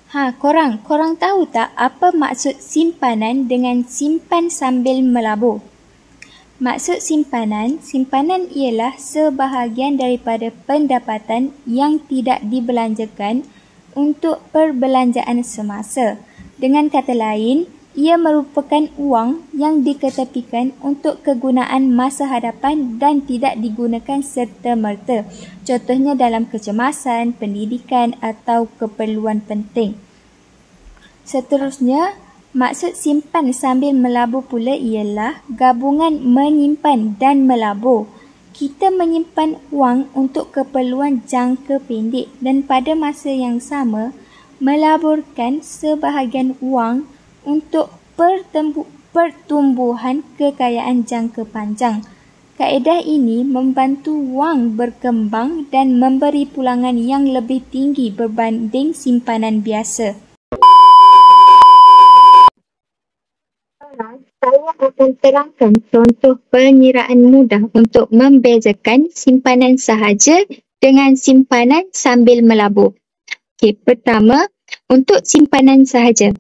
Korang tahu tak apa maksud simpanan dengan simpan sambil melabur? Maksud simpanan ialah sebahagian daripada pendapatan yang tidak dibelanjakan untuk perbelanjaan semasa. Dengan kata lain, ia merupakan wang yang diketepikan untuk kegunaan masa hadapan dan tidak digunakan serta-merta. Contohnya dalam kecemasan, pendidikan atau keperluan penting. Seterusnya, maksud simpan sambil melabur pula ialah gabungan menyimpan dan melabur. Kita menyimpan wang untuk keperluan jangka pendek dan pada masa yang sama melaburkan sebahagian wang untuk pertumbuhan kekayaan jangka panjang. Kaedah ini membantu wang berkembang dan memberi pulangan yang lebih tinggi berbanding simpanan biasa. Saya akan terangkan contoh pengiraan mudah untuk membezakan simpanan sahaja dengan simpanan sambil melabur. Pertama, untuk simpanan sahaja.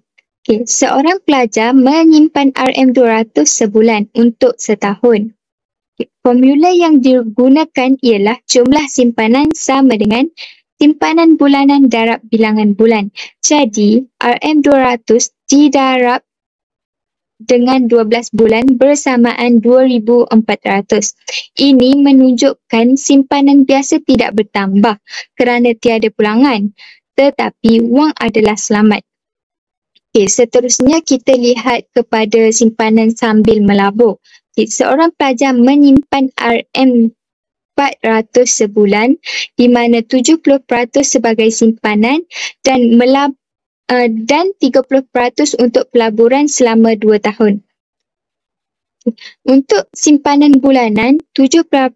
Seorang pelajar menyimpan RM200 sebulan untuk setahun. Formula yang digunakan ialah jumlah simpanan sama dengan simpanan bulanan darab bilangan bulan. Jadi, RM200 didarab dengan 12 bulan bersamaan 2,400. Ini menunjukkan simpanan biasa tidak bertambah kerana tiada pulangan, tetapi wang adalah selamat. Seterusnya kita lihat kepada simpanan sambil melabur. Seorang pelajar menyimpan RM400 sebulan di mana 70% sebagai simpanan dan 30% untuk pelaburan selama 2 tahun. Untuk simpanan bulanan, 70%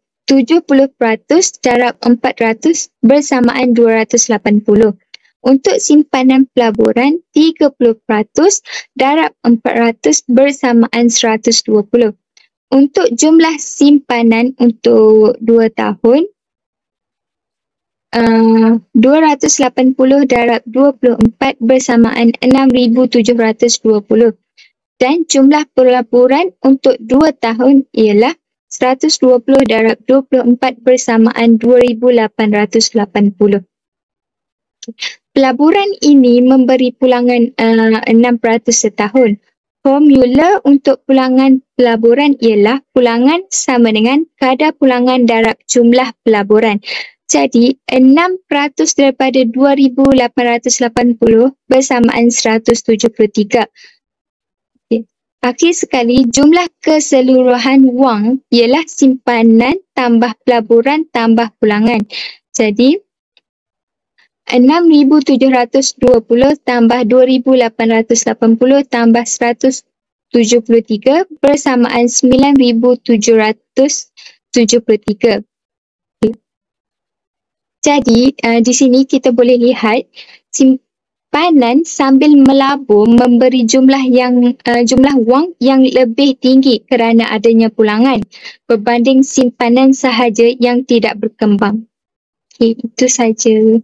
darab 400 bersamaan 280. Untuk simpanan pelaburan, 30% darab 400 bersamaan 120. Untuk jumlah simpanan untuk 2 tahun, 280 darab 24 bersamaan 6,720 dan jumlah pelaburan untuk 2 tahun ialah 120 darab 24 bersamaan 2,880. Pelaburan ini memberi pulangan 6% setahun. Formula untuk pulangan pelaburan ialah pulangan sama dengan kadar pulangan darab jumlah pelaburan. Jadi, 6% daripada 2,880 bersamaan 173. Akhir sekali, jumlah keseluruhan wang ialah simpanan tambah pelaburan tambah pulangan. Jadi, 6,720 tambah 2,880 tambah 173 bersamaan 9,773. Jadi, di sini kita boleh lihat simpanan sambil melabur memberi jumlah wang yang lebih tinggi kerana adanya pulangan berbanding simpanan sahaja yang tidak berkembang. Itu saja.